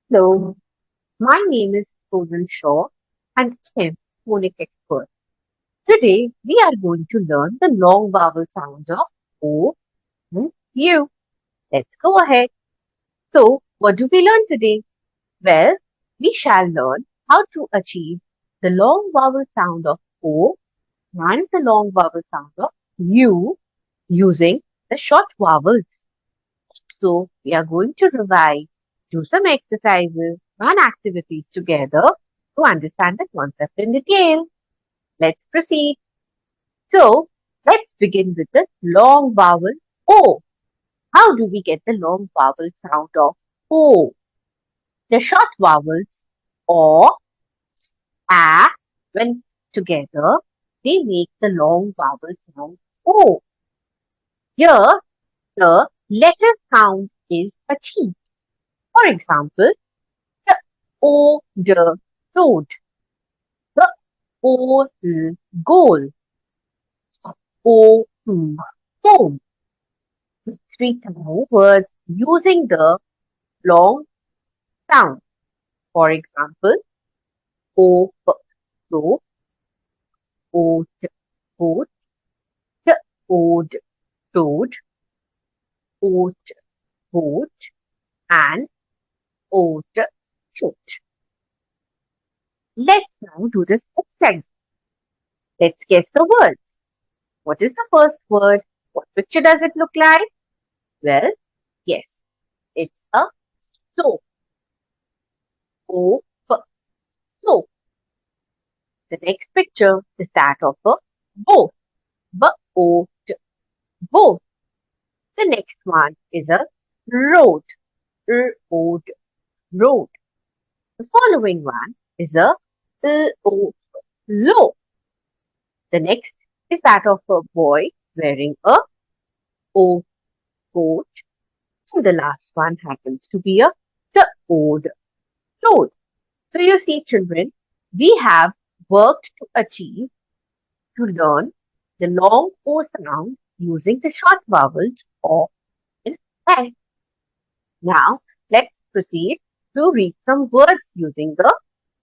Hello, my name is Sonal Shaw and I am phonic expert. Today we are going to learn the long vowel sounds of O and U. Let's go ahead. So, what do we learn today? Well, we shall learn how to achieve the long vowel sound of O and the long vowel sound of U using the short vowels. So, we are going to revise, do some exercises and activities together to understand the concept in detail. Let's proceed. So, let's begin with the long vowel O. How do we get the long vowel sound of O? The short vowels O, A, when together, they make the long vowel sound O. Here, the letter sound is achieved. For example, the O, the toad, the O, goal, O, home. Three more words using the long sound. For example, O, so, O, boat, t, ode, toad, oat, boat, and oat, toad. Let's now do this exercise. Let's guess the words. What is the first word? What picture does it look like? Well, yes, it's a soap. O, soap. The next picture is that of a boat. B-O, boat. The next one is a road. R-O-D, road. The following one is a L-O, low. The next is that of a boy wearing a O coat. And the last one happens to be a toad. Toad. So you see, children, we have worked to achieve to learn the long O sound using the short vowels O and A. Now, let's proceed to read some words using the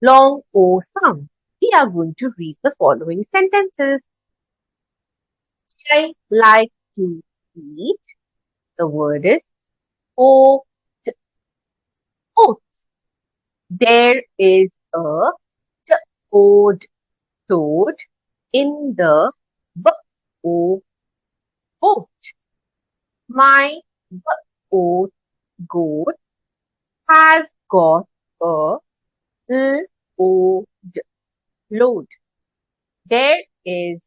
long O sound. We are going to read the following sentences. I like to eat. The word is oat. Oat. There is a toad toad in the o boat. My oat goat has got a load. Load. There is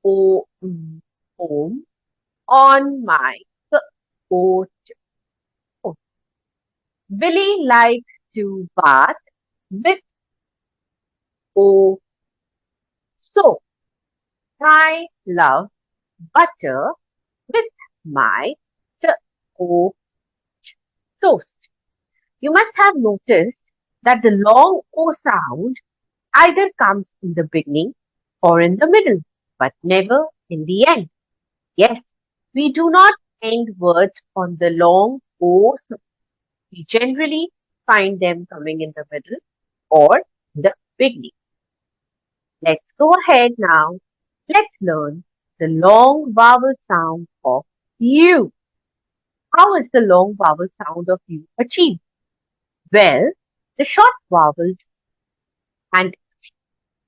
home on my oat. Billy likes to bath with o soap. I love butter with my o toast. You must have noticed that the long O sound either comes in the beginning or in the middle, but never in the end. Yes, we do not end words on the long O sound. We generally find them coming in the middle or the beginning. Let's go ahead now. Let's learn the long vowel sound of U. How is the long vowel sound of U achieved? Well, the short vowels and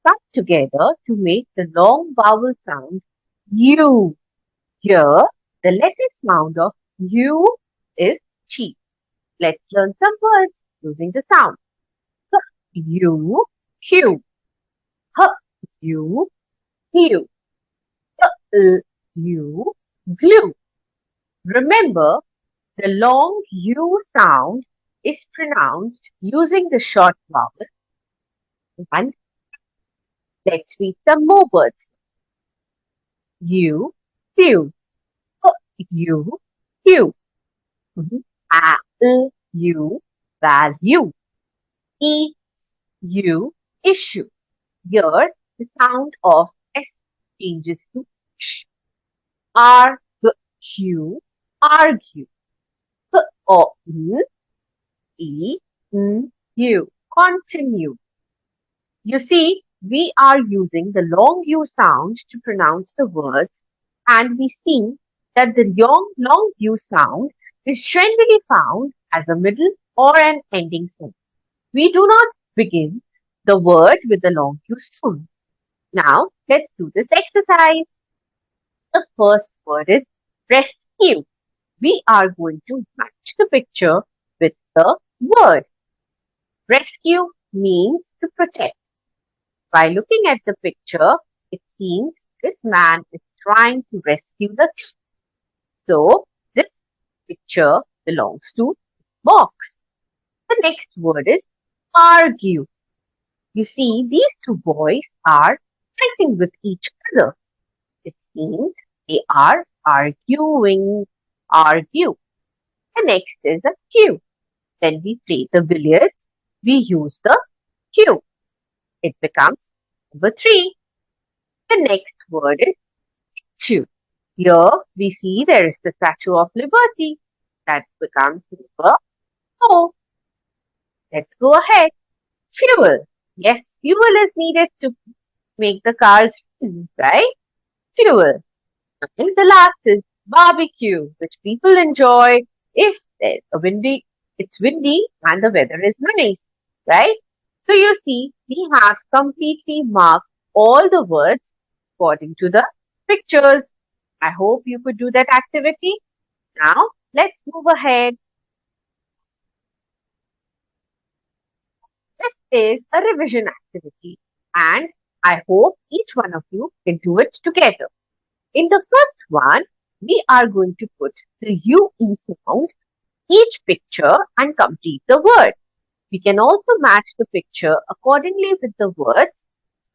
come together to make the long vowel sound U. Here, the letter sound of U is Chi. Let's learn some words using the sound. U, Q, H, U, Q, L, U, glue. Remember, the long U sound is pronounced using the short vowel. And let's read some more words. U, Q, U, Q. A, U, value. E, U, issue. Here, the sound of S changes to sh. R, Q, argue. K, O, E, you. Continue. You see, we are using the long U sound to pronounce the words, and we see that the long U sound is generally found as a middle or an ending sound. We do not begin the word with the long U sound. Now, let's do this exercise. The first word is rescue. We are going to match the picture with the word. Rescue means to protect. By looking at the picture, it seems this man is trying to rescue the cat. So, this picture belongs to box. The next word is argue. You see, these two boys are fighting with each other. It seems they are arguing. Argue. The next is a cue. When we play the billiards, we use the cue. It becomes number 3. The next word is statue. Here we see there is the Statue of Liberty. That becomes number 4. Let's go ahead. Fuel. Yes, fuel is needed to make the cars run, right? Fuel. And the last is barbecue, which people enjoy if there's it's windy and the weather is nice, right? So you see, we have completely marked all the words according to the pictures. I hope you could do that activity. Now, let's move ahead. This is a revision activity, and I hope each one of you can do it together. In the first one, we are going to put the UE sound each picture and complete the word. We can also match the picture accordingly with the words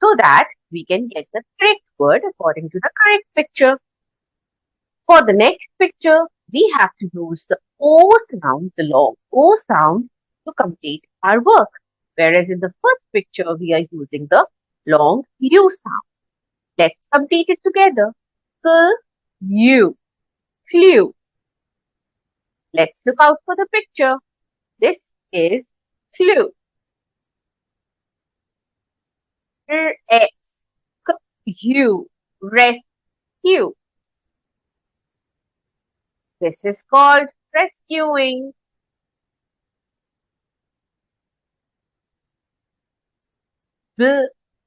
so that we can get the correct word according to the correct picture. For the next picture, we have to use the O sound, the long O sound, to complete our work. Whereas in the first picture, we are using the long U sound. Let's complete it together. U, flew. Let's look out for the picture. This is flew. S, U, rescue. This is called rescuing.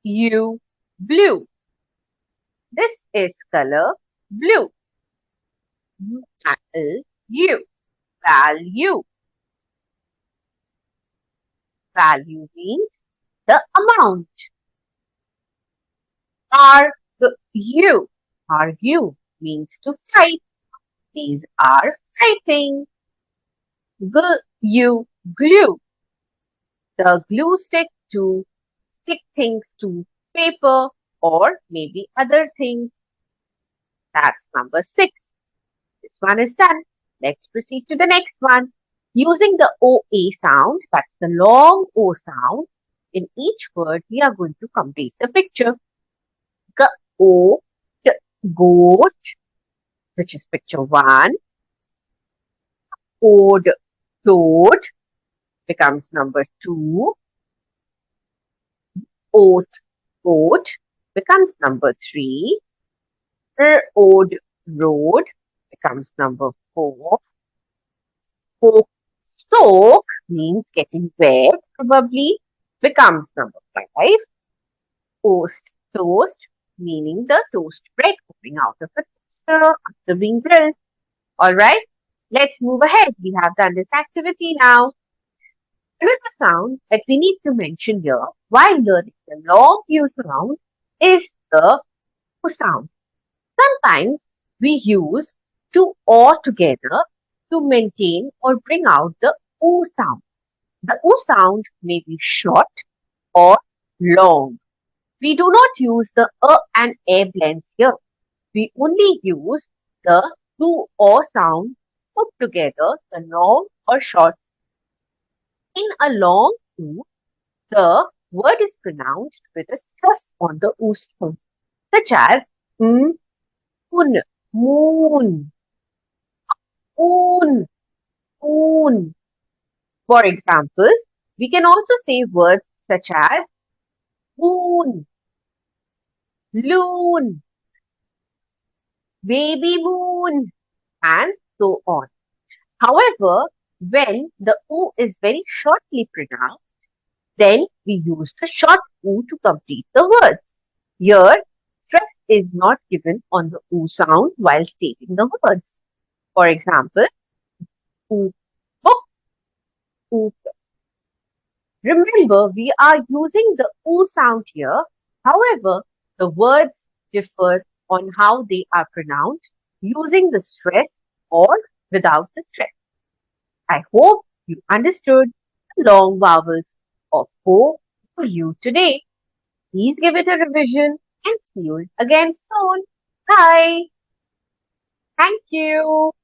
U, blue. This is color blue. Value, value. Value means the amount. Argue, argue means to fight. These are fighting. Glue, the glue stick to stick things to paper or maybe other things. That's number 6. This one is done. Let's proceed to the next one. Using the OA sound, that's the long O sound, in each word we are going to complete the picture. O, goat, which is picture 1. Ode, toad, becomes number 2. Oat, goat, becomes number 3. Road, road, becomes number 4. Soak means getting wet, probably, becomes number 5. Toast, meaning the toast bread coming out of a toaster after being grilled. Alright, let's move ahead. We have done this activity now. Another sound that we need to mention here while learning the long U sound is the O sound. Sometimes we use two O together to maintain or bring out the O sound. The O sound may be short or long. We do not use the and blends here. We only use the two O sound put together, the long or short. In a long O, the word is pronounced with a stress on the O sound, such as moon, moon, moon, moon. For example, We can also say words such as moon, loon, baby moon, and so on. However, when the O is very shortly pronounced, then we use the short O to complete the words. Here, stress is not given on the O sound while stating the words. For example, oop, book, oop. Remember, we are using the O sound here. However, the words differ on how they are pronounced using the stress or without the stress. I hope you understood the long vowels of O for you today. Please give it a revision and see you again soon. Bye. Thank you.